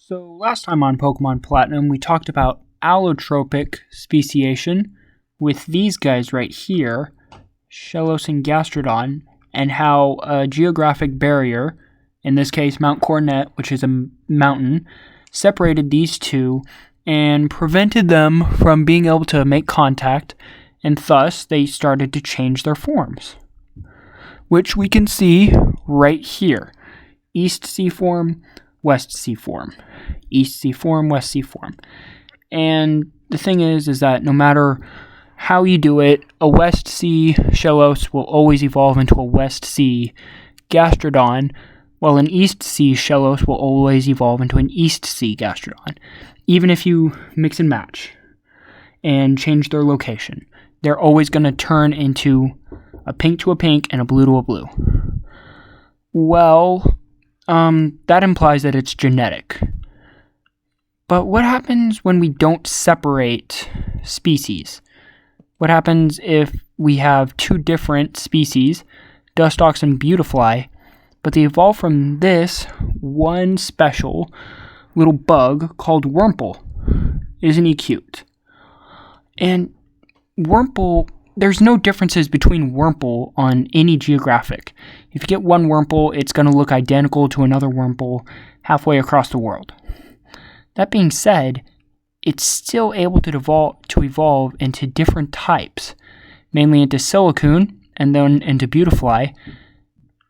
So last time on Pokemon Platinum, we talked about allotropic speciation with these guys right here, Shellos and Gastrodon, and how a geographic barrier, in this case Mount Coronet, which is a mountain, separated these two and prevented them from being able to make contact, and thus they started to change their forms, which we can see right here. East C form, West C form. East C form, West C form. And the thing is that no matter how you do it, a West C Shellos will always evolve into a West C Gastrodon, while an East C Shellos will always evolve into an East C Gastrodon. Even if you mix and match and change their location, they're always going to turn into a pink to a pink and a blue to a blue. Well, that implies that it's genetic. But what happens when we don't separate species? What happens if we have two different species, Dustox and Beautifly, but they evolve from this one special little bug called Wurmple? Isn't he cute? And Wurmple, there's no differences between Wurmple on any geographic. If you get one Wurmple, it's going to look identical to another Wurmple halfway across the world. That being said, it's still able to evolve into different types, mainly into Silicoon and then into Beautifly,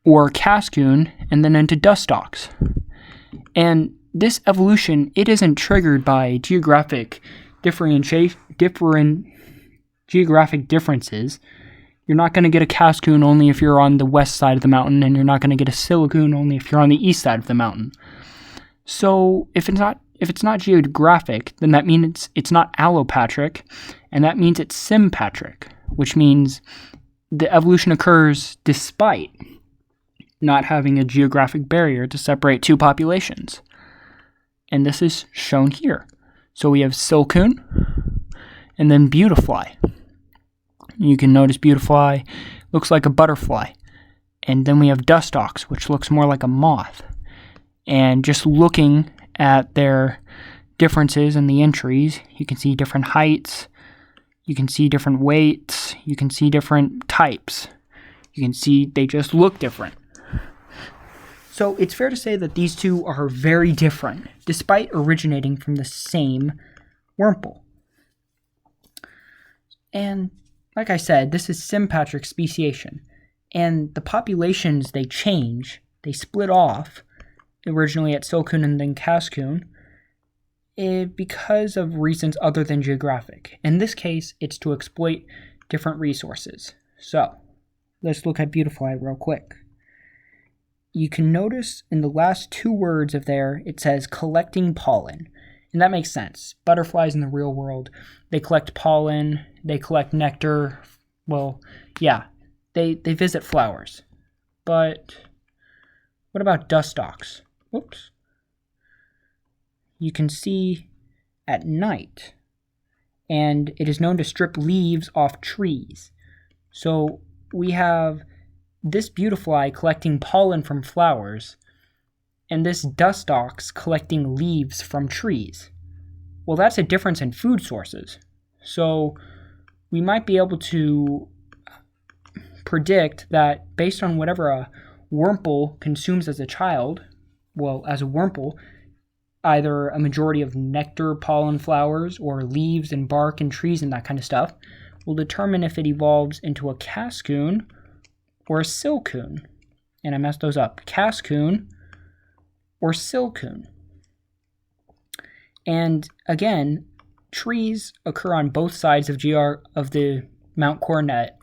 or Cascoon and then into Dustox. And this evolution, it isn't triggered by geographic differences. You're not going to get a Cascoon only if you're on the west side of the mountain, and you're not going to get a Silicoon only if you're on the east side of the mountain. So if it's not geographic, then that means it's not allopatric, and that means it's sympatric, which means the evolution occurs despite not having a geographic barrier to separate two populations. And this is shown here. So we have Silcoon and then Beautifly. You can notice Beautifly looks like a butterfly. And then we have Dustox, which looks more like a moth. And just looking at their differences in the entries, you can see different heights, you can see different weights, you can see different types. You can see they just look different. So it's fair to say that these two are very different, despite originating from the same Wurmple. And like I said, this is sympatric speciation, and the populations they change, they split off, originally at Silcoon and then Cascoon, because of reasons other than geographic. In this case, it's to exploit different resources. So, let's look at Beautifly real quick. You can notice in the last two words of there, it says collecting pollen. And that makes sense. Butterflies in the real world, they collect pollen, they collect nectar. Well, yeah, they visit flowers. But what about Dustox? Whoops. You can see at night, and it is known to strip leaves off trees. So we have this Beautifly collecting pollen from flowers, and this Dustox collecting leaves from trees. Well, that's a difference in food sources. So we might be able to predict that based on whatever a Wurmple consumes as a child, well, as a Wurmple, either a majority of nectar, pollen, flowers, or leaves and bark and trees and that kind of stuff, will determine if it evolves into a Cascoon or a Silcoon. And I messed those up. Cascoon or Silcoon. And again, trees occur on both sides of the Mount Coronet,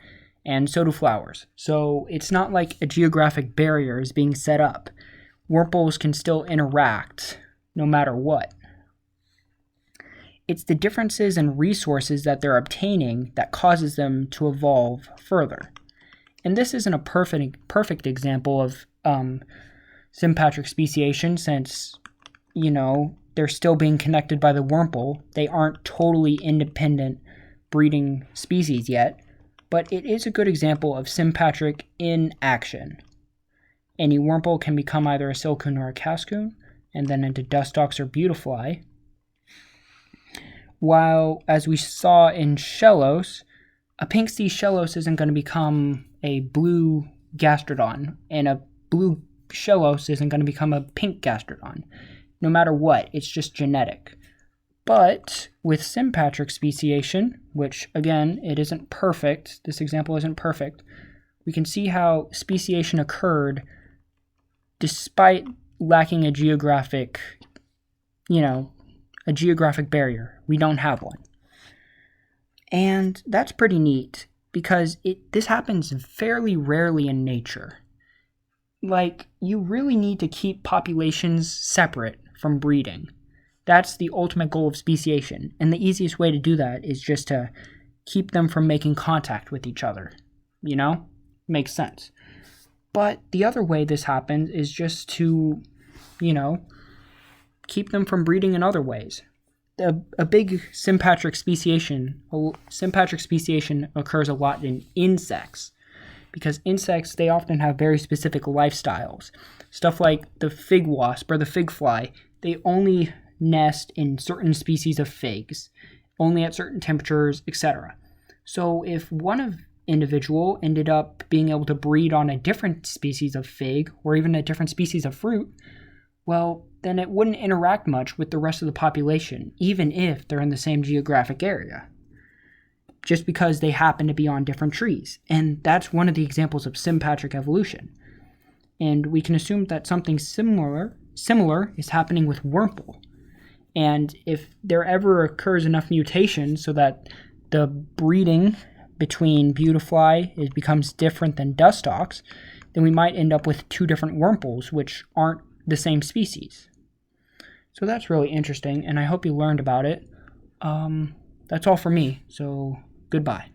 and so do flowers. So it's not like a geographic barrier is being set up. Wurmples can still interact no matter what. It's the differences in resources that they're obtaining that causes them to evolve further. And this isn't a perfect example of sympatric speciation, since, they're still being connected by the Wurmple. They aren't totally independent breeding species yet, but it is a good example of sympatric in action. Any Wurmple can become either a Silcoon or a Cascoon, and then into dustox or beautifly. While, as we saw in Shellos, a pink sea Shellos isn't going to become a blue gastrodon, and a blue Shellos isn't going to become a pink gastrodon. No matter what, it's just genetic. But with sympatric speciation, which again, it isn't perfect, this example isn't perfect, we can see how speciation occurred despite lacking a geographic barrier. We don't have one. And that's pretty neat because this happens fairly rarely in nature. Like, you really need to keep populations separate from breeding. That's the ultimate goal of speciation, and the easiest way to do that is just to keep them from making contact with each other. Makes sense. But the other way this happens is just to, keep them from breeding in other ways. A big sympatric speciation occurs a lot in insects, because insects, they often have very specific lifestyles. Stuff like the fig wasp or the fig fly, they only nest in certain species of figs, only at certain temperatures, etc. So if one individual ended up being able to breed on a different species of fig or even a different species of fruit, well, then it wouldn't interact much with the rest of the population, even if they're in the same geographic area, just because they happen to be on different trees. And that's one of the examples of sympatric evolution. And we can assume that something similar is happening with Wurmple. And if there ever occurs enough mutation so that the breeding between beautifly becomes different than dustox, then we might end up with two different Wurmples, which aren't the same species. So that's really interesting, and I hope you learned about it. That's all for me, so goodbye.